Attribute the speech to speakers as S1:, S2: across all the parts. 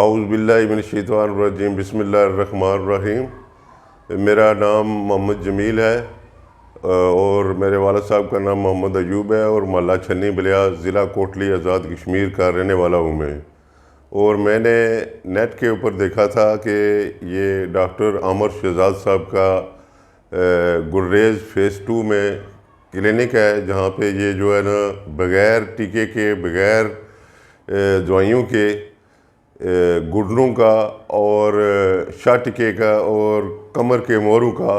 S1: اعوذ باللہ من الشیطان الرجیم، بسم اللہ الرحمن الرحیم۔ میرا نام محمد جمیل ہے اور میرے والد صاحب کا نام محمد ایوب ہے اور محلہ چھنی بلیا، ضلع کوٹلی آزاد کشمیر کا رہنے والا ہوں میں۔ اور میں نے نیٹ کے اوپر دیکھا تھا کہ یہ ڈاکٹر عامر شہزاد صاحب کا گریز فیس 2 میں کلینک ہے، جہاں پہ یہ جو ہے نا بغیر ٹیکے کے، بغیر دوائیوں کے، گھٹنوں کا اور شاہ ٹکے کا اور کمر کے موروں کا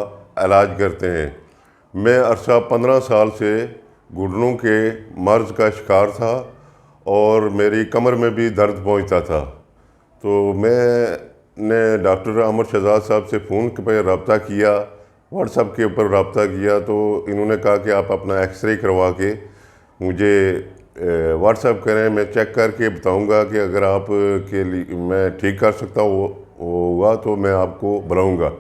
S1: علاج کرتے ہیں۔ میں عرصہ 15 سال سے گھٹنوں کے مرض کا شکار تھا اور میری کمر میں بھی درد پہنچتا تھا، تو میں نے ڈاکٹر عامر شہزاد صاحب سے فون پہ رابطہ کیا، واٹس ایپ کے اوپر رابطہ کیا، تو انہوں نے کہا کہ آپ اپنا ایکس رے کروا کے مجھے واٹس ایپ کریں، میں چیک کر کے بتاؤں گا کہ اگر آپ کے لیے میں ٹھیک کر سکتا ہوگا تو میں آپ کو بلاؤں گا،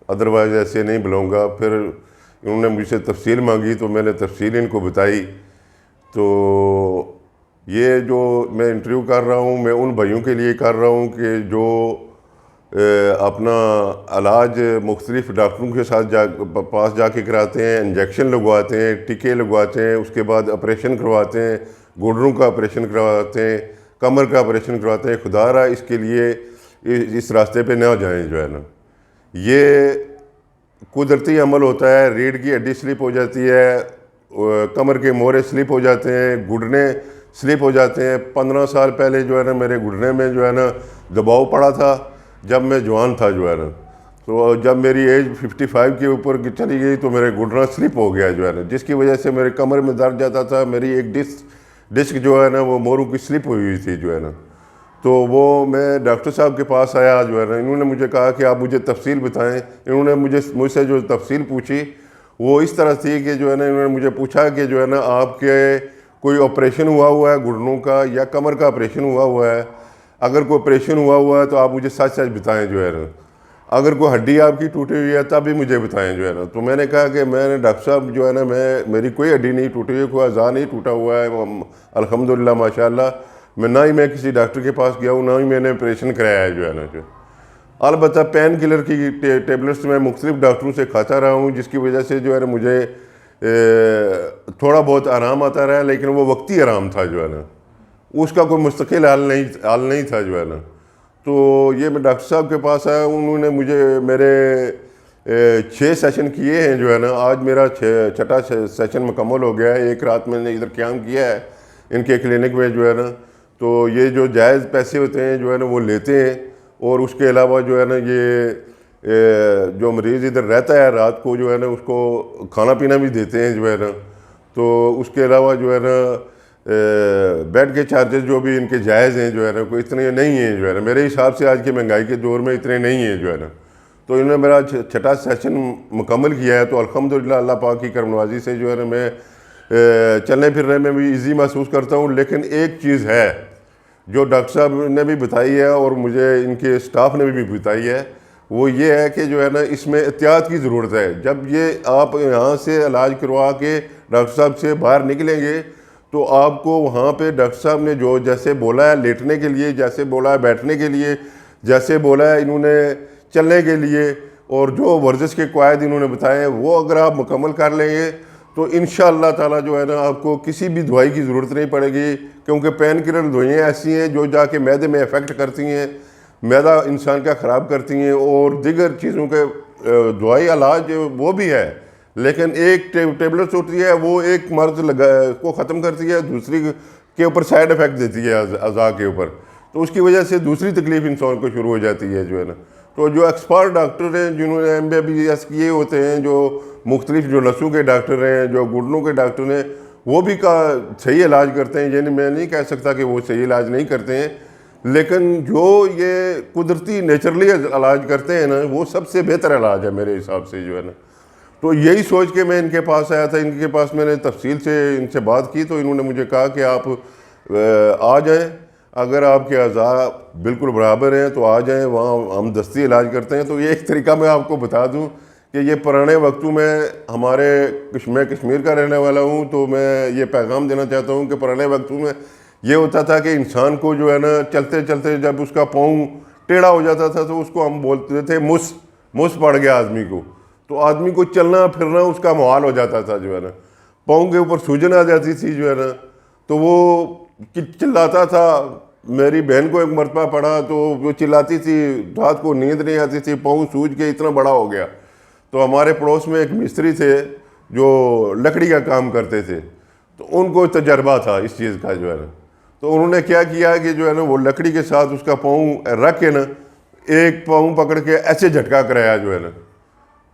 S1: ادروائز ایسے نہیں بلاؤں گا۔ پھر انہوں نے مجھ سے تفصیل مانگی تو میں نے تفصیل ان کو بتائی۔ تو یہ جو میں انٹرویو کر رہا ہوں، میں ان بھائیوں کے لیے کر رہا ہوں کہ جو اپنا علاج مختلف ڈاکٹروں کے ساتھ پاس جا کے کراتے ہیں، انجیکشن لگواتے ہیں، ٹیکے لگواتے ہیں، اس کے بعد آپریشن کرواتے ہیں، گھٹنوں کا آپریشن کرواتے ہیں، کمر کا آپریشن کرواتے ہیں۔ خدا رہا اس کے لیے اس راستے پہ نہ جائیں جو ہے نا۔ یہ قدرتی عمل ہوتا ہے، ریڑھ کی ہڈی سلپ ہو جاتی ہے، کمر کے مورے سلپ ہو جاتے ہیں، گھٹنے سلپ ہو جاتے ہیں۔ 15 سال پہلے جو ہے نا میرے گھٹنے میں جو ہے نا دباؤ پڑا تھا جب میں جوان تھا جو ہے نا، تو جب میری ایج 55 کے اوپر چلی گئی تو میرے گھٹنا سلپ ہو گیا جو ہے نا، جس کی وجہ سے میرے کمر میں درد جاتا تھا۔ میری ایک ڈسک جو ہے نا وہ موروں کی سلپ ہوئی تھی جو ہے نا، تو وہ میں ڈاکٹر صاحب کے پاس آیا جو ہے نا، انہوں نے مجھے کہا کہ آپ مجھے تفصیل بتائیں۔ انہوں نے مجھ سے جو تفصیل پوچھی وہ اس طرح تھی کہ جو ہے نا انہوں نے مجھے پوچھا کہ جو ہے نا آپ کے کوئی آپریشن ہوا ہے گھٹنوں کا یا کمر کا آپریشن ہوا ہے؟ اگر کوئی آپریشن ہوا ہے تو آپ مجھے سچ بتائیں جو ہے نا، اگر کوئی ہڈی آپ کی ٹوٹی ہوئی ہے تب بھی مجھے بتائیں جو ہے نا۔ تو میں نے کہا کہ میں نے ڈاکٹر صاحب جو ہے نا میری کوئی ہڈی نہیں ٹوٹی ہوئی، کوئی اعضاء نہیں ٹوٹا ہوا ہے الحمدللہ ماشاءاللہ۔ نہ ہی میں کسی ڈاکٹر کے پاس گیا ہوں، نہ ہی میں نے آپریشن کرایا ہے جو ہے نا۔ البتہ پین کلر کی ٹیبلٹس میں مختلف ڈاکٹروں سے کھاتا رہا ہوں، جس کی وجہ سے جو ہے نا مجھے تھوڑا بہت آرام آتا رہا، لیکن وہ وقتی آرام تھا جو ہے نا، اس کا کوئی مستقل حل نہیں تھا جو ہے نا۔ تو یہ میں ڈاکٹر صاحب کے پاس آیا، انہوں نے مجھے میرے 6 سیشن کیے ہیں جو ہے نا۔ آج میرا 6واں سیشن مکمل ہو گیا ہے۔ ایک رات میں نے ادھر قیام کیا ہے ان کے کلینک میں جو ہے نا۔ تو یہ جو جائز پیسے ہوتے ہیں جو ہے نا وہ لیتے ہیں، اور اس کے علاوہ جو ہے نا یہ جو مریض ادھر رہتا ہے رات کو جو ہے نا اس کو کھانا پینا بھی دیتے ہیں جو ہے نا۔ تو اس کے علاوہ جو ہے نا بیڈ کے چارجز جو بھی ان کے جائز ہیں جو ہے نا، کوئی اتنے نہیں ہیں جو ہے نا، میرے حساب سے آج کے مہنگائی کے دور میں اتنے نہیں ہیں جو ہے نا۔ تو انہوں نے میرا 6واں سیشن مکمل کیا ہے، تو الحمدللہ اللہ پاک کی کرم نوازی سے جو ہے نا میں چلنے پھرنے میں بھی ایزی محسوس کرتا ہوں۔ لیکن ایک چیز ہے جو ڈاکٹر صاحب نے بھی بتائی ہے اور مجھے ان کے اسٹاف نے بھی بتائی ہے، وہ یہ ہے کہ جو ہے نا اس میں احتیاط کی ضرورت ہے۔ جب یہ آپ یہاں سے علاج کروا کے ڈاکٹر صاحب سے باہر نکلیں گے تو آپ کو وہاں پہ ڈاکٹر صاحب نے جو جیسے بولا ہے لیٹنے کے لیے، جیسے بولا ہے بیٹھنے کے لیے، جیسے بولا ہے انہوں نے چلنے کے لیے، اور جو ورزش کے قواعد انہوں نے بتائے ہیں وہ اگر آپ مکمل کر لیں گے تو انشاءاللہ تعالیٰ جو ہے نا آپ کو کسی بھی دوائی کی ضرورت نہیں پڑے گی، کیونکہ پین کلر دوائیاں ایسی ہیں جو جا کے معدے میں افیکٹ کرتی ہیں، معدہ انسان کا خراب کرتی ہیں، اور دیگر چیزوں کے دوائی علاج وہ بھی ہے، لیکن ایک ٹیبلٹس ہوتی ہے وہ ایک مرض کو ختم کرتی ہے، دوسری کے اوپر سائیڈ افیکٹ دیتی ہے اعضاء کے اوپر، تو اس کی وجہ سے دوسری تکلیف انسان کو شروع ہو جاتی ہے جو ہے نا۔ تو جو ایکسپرٹ ڈاکٹر ہیں جنہوں نے MBBS کیے ہوتے ہیں، جو مختلف جو نسوں کے ڈاکٹر ہیں، جو گھٹنوں کے ڈاکٹر ہیں، وہ بھی صحیح علاج کرتے ہیں، یعنی میں نہیں کہہ سکتا کہ وہ صحیح علاج نہیں کرتے ہیں، لیکن جو یہ قدرتی نیچرلی علاج کرتے ہیں نا وہ سب سے بہتر علاج ہے میرے حساب سے جو ہے نا۔ تو یہی سوچ کے میں ان کے پاس آیا تھا، ان کے پاس میں نے تفصیل سے ان سے بات کی، تو انہوں نے مجھے کہا کہ آپ آ جائیں، اگر آپ کے اعضاء بالکل برابر ہیں تو آ جائیں، وہاں ہم دستی علاج کرتے ہیں۔ تو یہ ایک طریقہ میں آپ کو بتا دوں کہ یہ پرانے وقتوں میں میں کشمیر کا رہنے والا ہوں، تو میں یہ پیغام دینا چاہتا ہوں کہ پرانے وقتوں میں یہ ہوتا تھا کہ انسان کو جو ہے نا چلتے چلتے جب اس کا پاؤں ٹیڑھا ہو جاتا تھا تو اس کو ہم بولتے تھے مس پڑ گیا آدمی کو، تو آدمی کو چلنا پھرنا اس کا محال ہو جاتا تھا جو ہے نا، پاؤں کے اوپر سوجن آ جاتی تھی جو ہے نا، تو وہ چلاتا تھا. میری بہن کو ایک مرتبہ پڑا تو وہ چلاتی تھی، رات کو نیند نہیں آتی تھی، پاؤں سوج کے اتنا بڑا ہو گیا. تو ہمارے پڑوس میں ایک مستری تھے جو لکڑی کا کام کرتے تھے، تو ان کو تجربہ تھا اس چیز کا جو ہے نا، تو انہوں نے کیا کیا کہ جو ہے نا وہ لکڑی کے ساتھ اس کا پاؤں رکھ کے نا ایک پاؤں پکڑ کے ایسے جھٹکا کرایا جو ہے نا،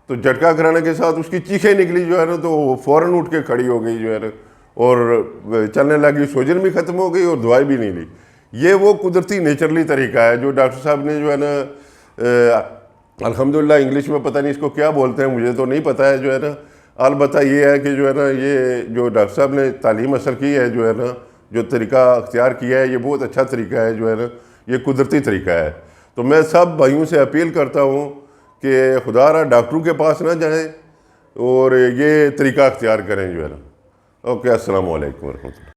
S1: تو جھٹکا کرانے کے ساتھ اس کی چیخیں نکلی جو ہے نا، تو وہ فوراً اٹھ کے کھڑی ہو گئی جو ہے نا، اور چلنے لگی، سوجن بھی ختم ہو گئی اور دوائی بھی نہیں لی. یہ وہ قدرتی نیچرلی طریقہ ہے جو ڈاکٹر صاحب نے جو ہے نا الحمدللہ انگلش میں پتہ نہیں اس کو کیا بولتے ہیں، مجھے تو نہیں پتہ ہے جو ہے نا، البتہ یہ ہے کہ جو ہے نا یہ جو ڈاکٹر صاحب نے تعلیم حاصل کی ہے جو ہے نا، جو طریقہ اختیار کیا ہے یہ بہت اچھا طریقہ ہے جو ہے نا، یہ قدرتی طریقہ ہے. تو میں سب بھائیوں سے اپیل کرتا ہوں کہ خدا را ڈاکٹروں کے پاس نہ جائیں اور یہ طریقہ اختیار کریں جو ہے نا. اوکے، السلام علیکم ورحمۃ اللہ.